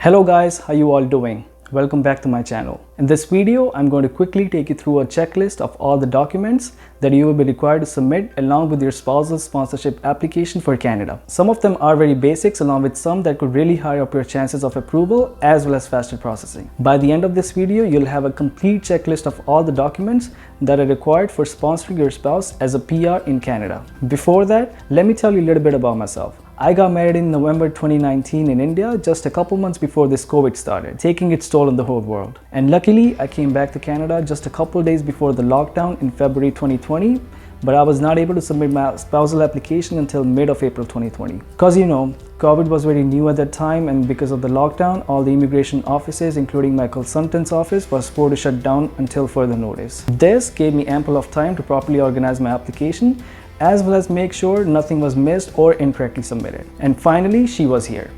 Hello guys, how you all doing? Welcome back to my channel. In this video, I'm going to quickly take you through a checklist of all the documents that you will be required to submit along with your spousal sponsorship application for Canada. Some of them are very basics along with some that could really high up your chances of approval as well as faster processing. By the end of this video, you'll have a complete checklist of all the documents that are required for sponsoring your spouse as a PR in Canada. Before that, let me tell you a little bit about myself. I got married in November 2019 in India, just a couple months before this COVID started, taking its toll on the whole world. And luckily, I came back to Canada just a couple days before the lockdown in February 2020, but I was not able to submit my spousal application until mid of April 2020. Because COVID was very new at that time, and because of the lockdown, all the immigration offices, including my consultant's office, was forced to shut down until further notice. This gave me ample of time to properly organize my application, as well as make sure nothing was missed or incorrectly submitted. And finally, she was here.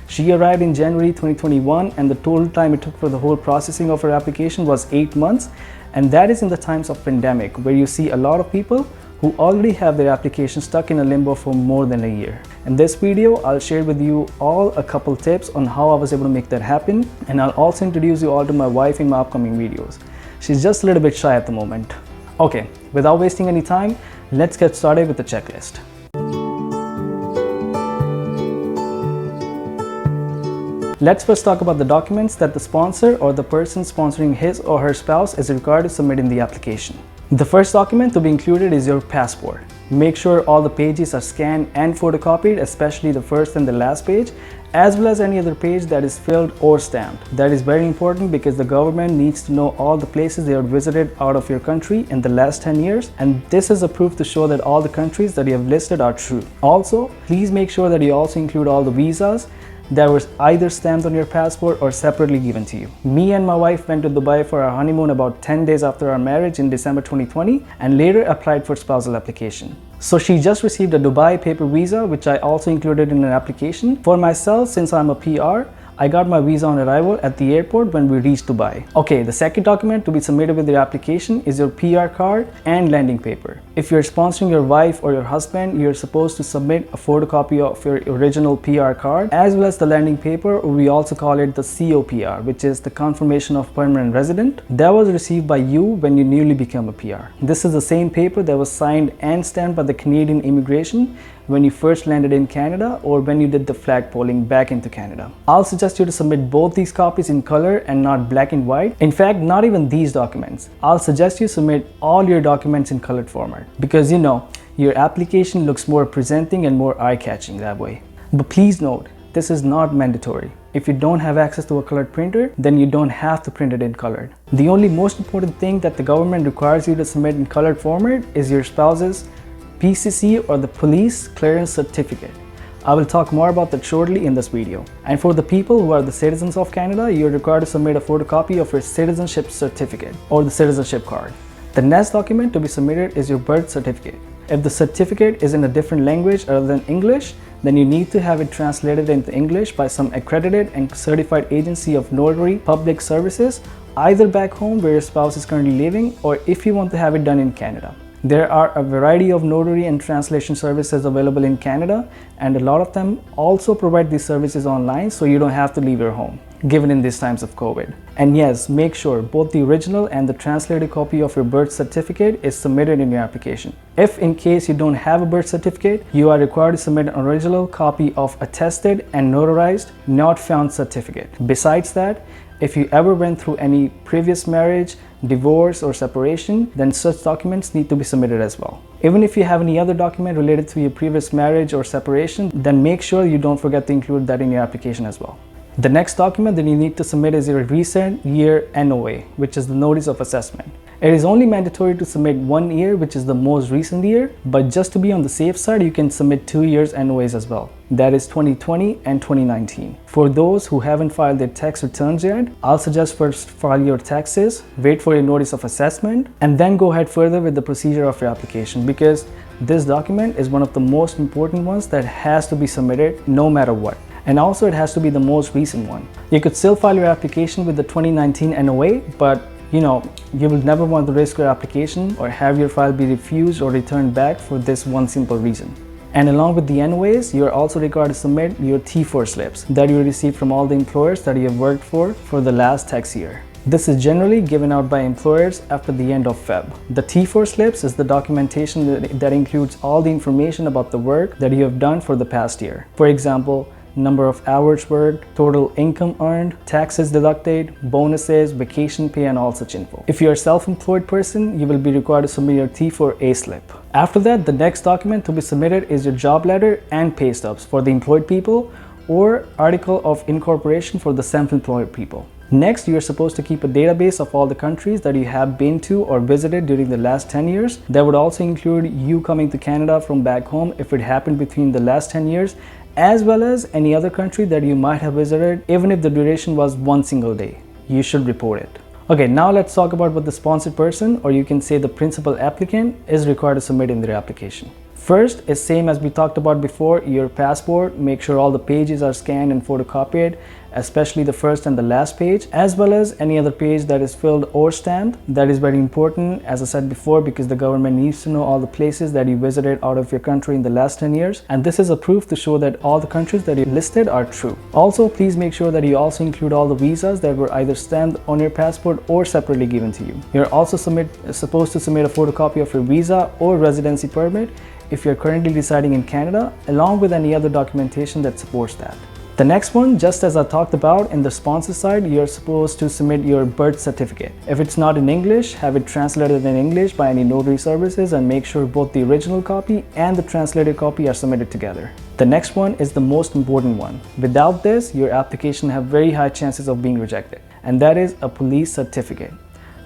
She arrived in January 2021, and the total time it took for the whole processing of her application was 8 months. And that is in the times of pandemic, where you see a lot of people who already have their application stuck in a limbo for more than a year. In this video, I'll share with you all a couple tips on how I was able to make that happen. And I'll also introduce you all to my wife in my upcoming videos. She's just a little bit shy at the moment. Okay, without wasting any time, let's get started with the checklist. Let's first talk about the documents that the sponsor or the person sponsoring his or her spouse is required to submit in the application. The first document to be included is your passport. Make sure all the pages are scanned and photocopied, especially the first and the last page, as well as any other page that is filled or stamped. That is very important because the government needs to know all the places they have visited out of your country in the last 10 years, and this is a proof to show that all the countries that you have listed are true. Also, please make sure that you also include all the visas that were either stamped on your passport or separately given to you. Me and my wife went to Dubai for our honeymoon about 10 days after our marriage in December 2020 and later applied for spousal application. So she just received a Dubai paper visa, which I also included in an application. For myself, since I'm a PR, I got my visa on arrival at the airport when we reached Dubai. Okay, the second document to be submitted with your application is your PR card and landing paper. If you're sponsoring your wife or your husband, you're supposed to submit a photocopy of your original PR card as well as the landing paper, or we also call it the COPR, which is the confirmation of permanent resident. That was received by you when you newly became a PR. This is the same paper that was signed and stamped by the Canadian immigration when you first landed in Canada or when you did the flag polling back into Canada. I'll suggest you to submit both these copies in color and not black and white. In fact, not even these documents. I'll suggest you submit all your documents in colored format because your application looks more presenting and more eye-catching that way. But please note, this is not mandatory. If you don't have access to a colored printer, then you don't have to print it in colored. The only most important thing that the government requires you to submit in colored format is your spouse's PCC or the police clearance certificate. I will talk more about that shortly in this video. And for the people who are the citizens of Canada, you're required to submit a photocopy of your citizenship certificate or the citizenship card. The next document to be submitted is your birth certificate. If the certificate is in a different language other than English, then you need to have it translated into English by some accredited and certified agency of notary public services, either back home where your spouse is currently living, or if you want to have it done in Canada. There are a variety of notary and translation services available in Canada, and a lot of them also provide these services online, so you don't have to leave your home, given in these times of COVID. And yes, make sure both the original and the translated copy of your birth certificate is submitted in your application. If in case you don't have a birth certificate, you are required to submit an original copy of attested and notarized not found certificate. Besides that, if you ever went through any previous marriage, divorce or separation, then such documents need to be submitted as well. Even if you have any other document related to your previous marriage or separation, then make sure you don't forget to include that in your application as well. The next document that you need to submit is your recent year NOA, which is the notice of assessment. It is only mandatory to submit 1 year, which is the most recent year, but just to be on the safe side, you can submit 2 years NOAs as well. That is 2020 and 2019. For those who haven't filed their tax returns yet, I'll suggest first file your taxes, wait for your notice of assessment, and then go ahead further with the procedure of your application, because this document is one of the most important ones that has to be submitted no matter what. And also it has to be the most recent one. You could still file your application with the 2019 NOA, but you will never want to risk your application or have your file be refused or returned back for this one simple reason. And along with the NOAs, you are also required to submit your T4 slips that you received from all the employers that you have worked for the last tax year. This is generally given out by employers after the end of Feb. The T4 slips is the documentation that includes all the information about the work that you have done for the past year. For example, number of hours worked, total income earned, taxes deducted, bonuses, vacation pay, and all such info. If you are a self-employed person, you will be required to submit your T4A slip. After that, the next document to be submitted is your job letter and pay stubs for the employed people or article of incorporation for the self-employed people. Next, you are supposed to keep a database of all the countries that you have been to or visited during the last 10 years. That would also include you coming to Canada from back home if it happened between the last 10 years, as well as any other country that you might have visited, even if the duration was one single day. You should report it. Okay, now let's talk about what the sponsored person, or you can say the principal applicant, is required to submit in their application. First is same as we talked about before, your passport. Make sure all the pages are scanned and photocopied, especially the first and the last page, as well as any other page that is filled or stamped. That is very important, as I said before, because the government needs to know all the places that you visited out of your country in the last 10 years. And this is a proof to show that all the countries that you listed are true. Also, please make sure that you also include all the visas that were either stamped on your passport or separately given to you. You're also supposed to submit a photocopy of your visa or residency permit if you're currently residing in Canada, along with any other documentation that supports that. The next one, just as I talked about in the sponsor side, you're supposed to submit your birth certificate. If it's not in English, have it translated in English by any notary services, and make sure both the original copy and the translated copy are submitted together. The next one is the most important one. Without this, your application have very high chances of being rejected, and that is a police certificate.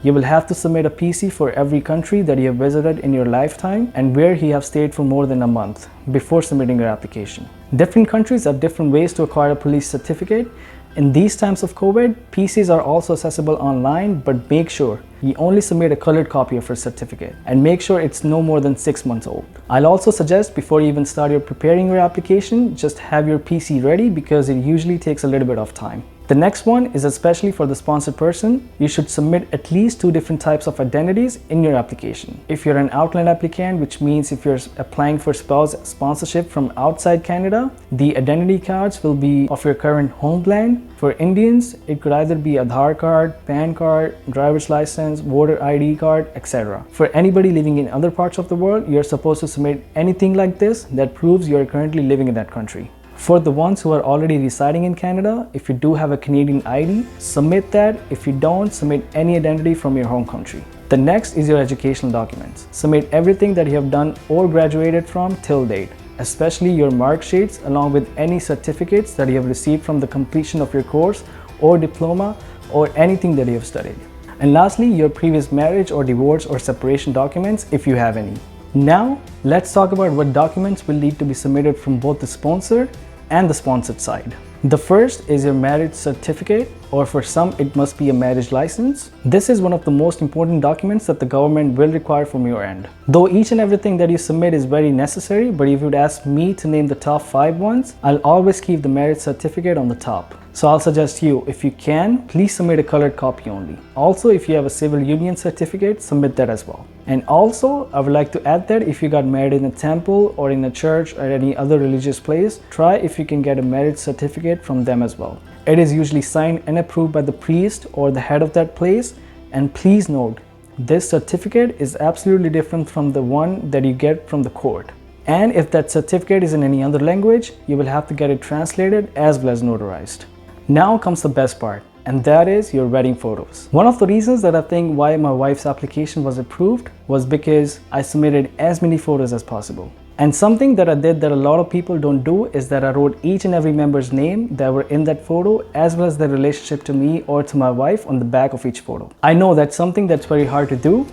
You will have to submit a PC for every country that you have visited in your lifetime and where you have stayed for more than a month before submitting your application. Different countries have different ways to acquire a police certificate. In these times of COVID, PCs are also accessible online, but make sure you only submit a colored copy of your certificate and make sure it's no more than 6 months old. I'll also suggest before you even start preparing your application, just have your PC ready because it usually takes a little bit of time. The next one is especially for the sponsored person. You should submit at least 2 different types of identities in your application. If you're an outland applicant, which means if you're applying for spouse sponsorship from outside Canada, the identity cards will be of your current homeland. For Indians, it could either be Aadhaar card, PAN card, driver's license, voter ID card, etc. For anybody living in other parts of the world, you're supposed to submit anything like this that proves you're currently living in that country. For the ones who are already residing in Canada, if you do have a Canadian ID, submit that. If you don't, submit any identity from your home country. The next is your educational documents. Submit everything that you have done or graduated from till date, especially your mark sheets along with any certificates that you have received from the completion of your course or diploma or anything that you have studied. And lastly, your previous marriage or divorce or separation documents if you have any. Now, let's talk about what documents will need to be submitted from both the sponsor and the sponsored side. The first is your marriage certificate, or for some it must be a marriage license. This is one of the most important documents that the government will require from your end. Though each and everything that you submit is very necessary, but if you would ask me to name the top 5 ones, I'll always keep the marriage certificate on the top. So I'll suggest you, if you can, please submit a colored copy only. Also, if you have a civil union certificate, submit that as well. And also, I would like to add that if you got married in a temple or in a church or any other religious place, try if you can get a marriage certificate from them as well. It is usually signed and approved by the priest or the head of that place. And please note, this certificate is absolutely different from the one that you get from the court. And if that certificate is in any other language, you will have to get it translated as well as notarized. Now comes the best part, and that is your wedding photos. One of the reasons that I think why my wife's application was approved was because I submitted as many photos as possible. And something that I did that a lot of people don't do is that I wrote each and every member's name that were in that photo as well as their relationship to me or to my wife on the back of each photo. I know that's something that's very hard to do.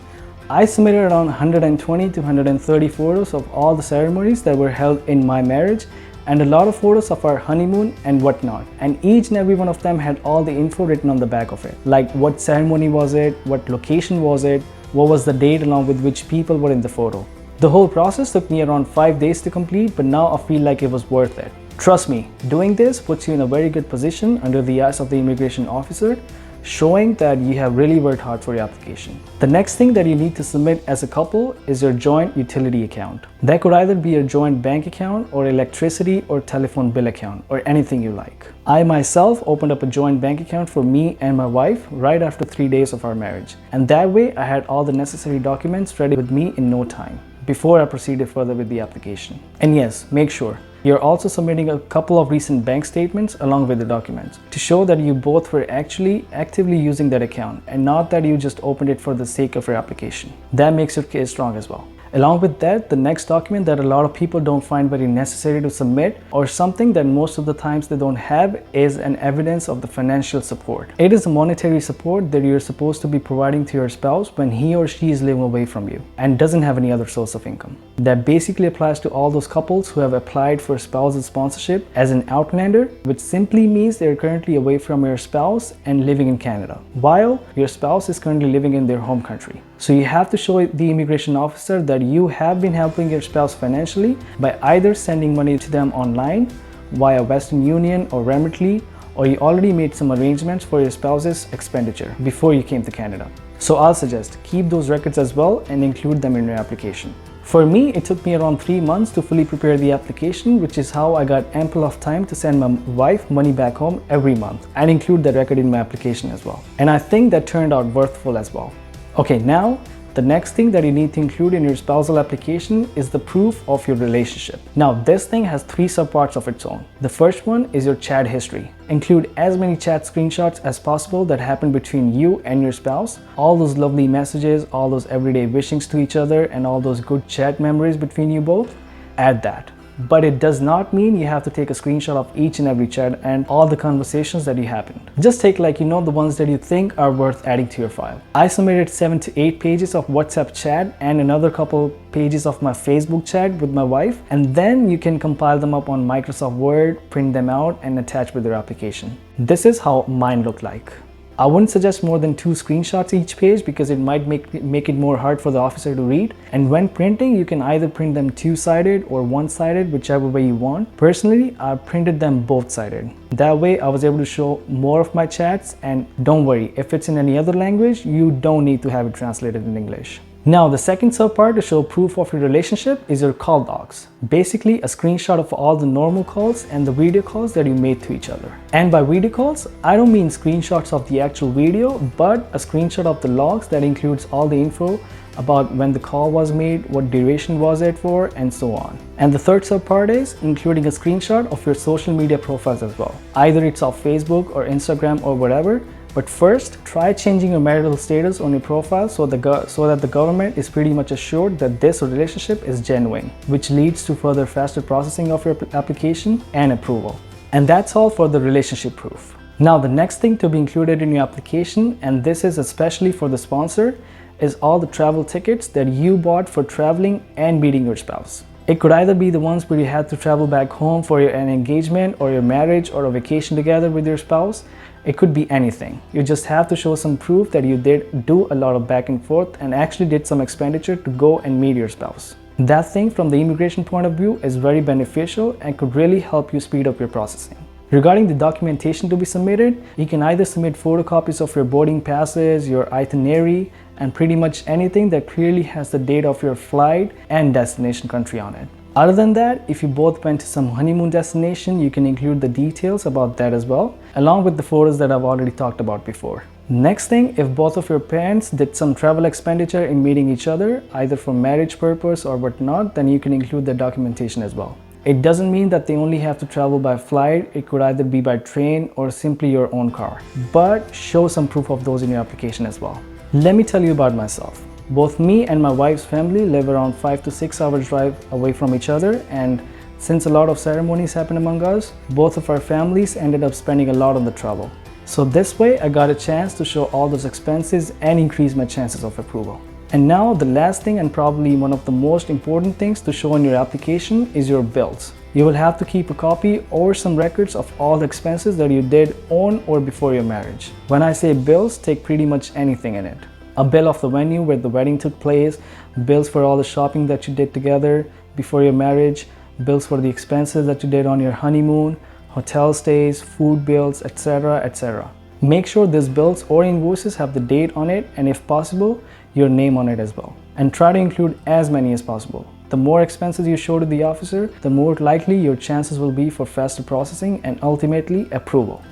I submitted around 120 to 130 photos of all the ceremonies that were held in my marriage, and a lot of photos of our honeymoon and whatnot. And each and every one of them had all the info written on the back of it. Like what ceremony was it, what location was it, what was the date along with which people were in the photo. The whole process took me around 5 days to complete, but now I feel like it was worth it. Trust me, doing this puts you in a very good position under the eyes of the immigration officer showing that you have really worked hard for your application. The next thing that you need to submit as a couple is your joint utility account. That could either be your joint bank account or electricity or telephone bill account or anything you like. I myself opened up a joint bank account for me and my wife right after 3 days of our marriage. And that way I had all the necessary documents ready with me in no time before I proceeded further with the application. And yes, make sure you're also submitting a couple of recent bank statements along with the documents to show that you both were actually actively using that account and not that you just opened it for the sake of your application. That makes your case strong as well. Along with that, the next document that a lot of people don't find very necessary to submit, or something that most of the times they don't have, is an evidence of the financial support. It is a monetary support that you're supposed to be providing to your spouse when he or she is living away from you and doesn't have any other source of income. That basically applies to all those couples who have applied for spousal sponsorship as an outlander, which simply means they're currently away from your spouse and living in Canada, while your spouse is currently living in their home country. So you have to show the immigration officer that you have been helping your spouse financially by either sending money to them online via Western Union or Remitly, or you already made some arrangements for your spouse's expenditure before you came to Canada. So I'll suggest keep those records as well and include them in your application. For me, it took me around 3 months to fully prepare the application, which is how I got ample of time to send my wife money back home every month and include that record in my application as well. And I think that turned out worthwhile as well. Okay, now the next thing that you need to include in your spousal application is the proof of your relationship. Now, this thing has 3 subparts of its own. The first one is your chat history. Include as many chat screenshots as possible that happen between you and your spouse. All those lovely messages, all those everyday wishings to each other, and all those good chat memories between you both. Add that. But it does not mean you have to take a screenshot of each and every chat and all the conversations that you happened. Just take the ones that you think are worth adding to your file. I submitted 7 to 8 pages of WhatsApp chat and another couple pages of my Facebook chat with my wife, and then you can compile them up on Microsoft Word, print them out, and attach with your application. This is how mine looked like. I wouldn't suggest more than 2 screenshots each page because it might make it more hard for the officer to read. And when printing, you can either print them 2-sided or 1-sided, whichever way you want. Personally, I printed them both-sided. That way, I was able to show more of my chats, and don't worry, if it's in any other language, you don't need to have it translated in English. Now, the second subpart to show proof of your relationship is your call logs. Basically, a screenshot of all the normal calls and the video calls that you made to each other. And by video calls, I don't mean screenshots of the actual video, but a screenshot of the logs that includes all the info about when the call was made, what duration was it for, and so on. And the third subpart is including a screenshot of your social media profiles as well. Either it's off Facebook or Instagram or whatever. But first, try changing your marital status on your profile so that the government is pretty much assured that this relationship is genuine, which leads to further faster processing of your application and approval. And that's all for the relationship proof. Now, the next thing to be included in your application, and this is especially for the sponsor, is all the travel tickets that you bought for traveling and meeting your spouse. It could either be the ones where you had to travel back home for an engagement or your marriage or a vacation together with your spouse. It could be anything. You just have to show some proof that you did do a lot of back and forth and actually did some expenditure to go and meet your spouse. That thing from the immigration point of view is very beneficial and could really help you speed up your processing. Regarding the documentation to be submitted, you can either submit photocopies of your boarding passes, your itinerary, and pretty much anything that clearly has the date of your flight and destination country on it. Other than that, if you both went to some honeymoon destination, you can include the details about that as well, along with the photos that I've already talked about before. Next thing, if both of your parents did some travel expenditure in meeting each other, either for marriage purpose or whatnot, then you can include the documentation as well. It doesn't mean that they only have to travel by flight. It could either be by train or simply your own car, but show some proof of those in your application as well. Let me tell you about myself. Both me and my wife's family live around 5 to 6 hours drive away from each other, and since a lot of ceremonies happen among us, both of our families ended up spending a lot on the travel. So this way I got a chance to show all those expenses and increase my chances of approval. And now the last thing, and probably one of the most important things to show in your application, is your bills. You will have to keep a copy or some records of all the expenses that you did on or before your marriage. When I say bills, take pretty much anything in it. A bill of the venue where the wedding took place, bills for all the shopping that you did together before your marriage, bills for the expenses that you did on your honeymoon, hotel stays, food bills, etc., etc. Make sure these bills or invoices have the date on it and, if possible, your name on it as well. And try to include as many as possible. The more expenses you show to the officer, the more likely your chances will be for faster processing and ultimately approval.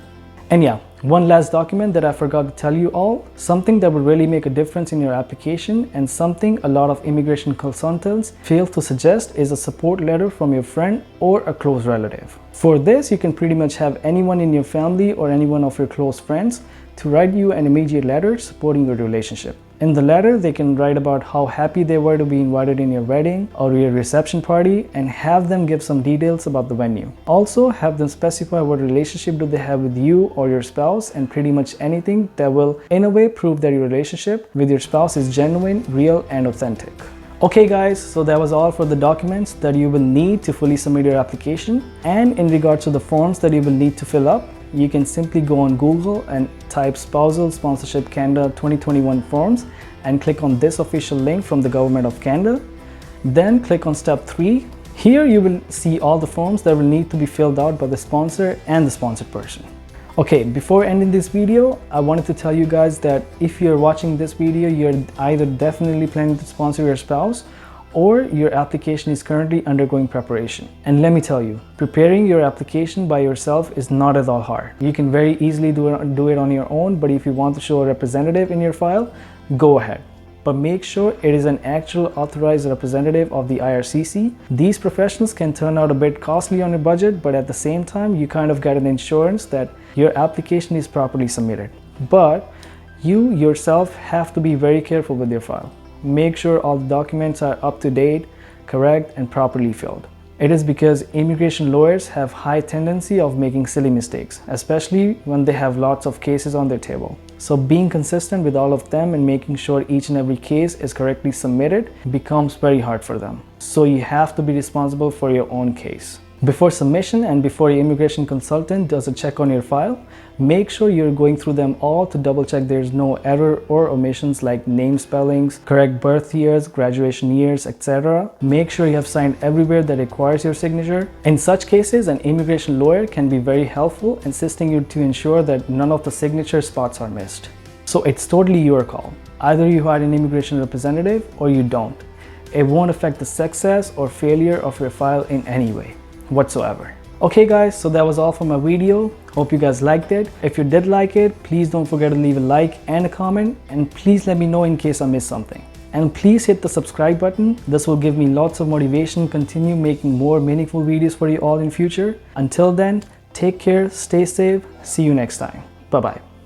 And yeah, one last document that I forgot to tell you all, something that will really make a difference in your application and something a lot of immigration consultants fail to suggest is a support letter from your friend or a close relative. For this, you can pretty much have anyone in your family or anyone of your close friends to write you an immediate letter supporting your relationship. In the letter, they can write about how happy they were to be invited in your wedding or your reception party and have them give some details about the venue. Also, have them specify what relationship do they have with you or your spouse and pretty much anything that will in a way prove that your relationship with your spouse is genuine, real, and authentic. Okay guys, so that was all for the documents that you will need to fully submit your application. And in regards to the forms that you will need to fill up, you can simply go on Google and type Spousal Sponsorship Canada 2021 forms and click on this official link from the Government of Canada. Then click on step 3. Here you will see all the forms that will need to be filled out by the sponsor and the sponsored person. Okay, before ending this video, I wanted to tell you guys that if you're watching this video, you're either definitely planning to sponsor your spouse or your application is currently undergoing preparation. And let me tell you, preparing your application by yourself is not at all hard. You can very easily do it on your own, but if you want to show a representative in your file, go ahead. But make sure it is an actual authorized representative of the IRCC. These professionals can turn out a bit costly on your budget, but at the same time, you kind of get an insurance that your application is properly submitted. But you yourself have to be very careful with your file. Make sure all the documents are up to date, correct, and properly filled. It is because immigration lawyers have high tendency of making silly mistakes, especially when they have lots of cases on their table. So being consistent with all of them and making sure each and every case is correctly submitted becomes very hard for them. So you have to be responsible for your own case. Before submission and before your immigration consultant does a check on your file, make sure you're going through them all to double check there's no error or omissions like name spellings, correct birth years, graduation years, etc. Make sure you have signed everywhere that requires your signature. In such cases, an immigration lawyer can be very helpful, assisting you to ensure that none of the signature spots are missed. So it's totally your call. Either you hire an immigration representative or you don't. It won't affect the success or failure of your file in any way whatsoever. Okay guys, so that was all for my video. Hope you guys liked it. If you did like it, please don't forget to leave a like and a comment, and please let me know in case I missed something. And please hit the subscribe button. This will give me lots of motivation to continue making more meaningful videos for you all in future. Until then, take care, stay safe, see you next time. Bye bye.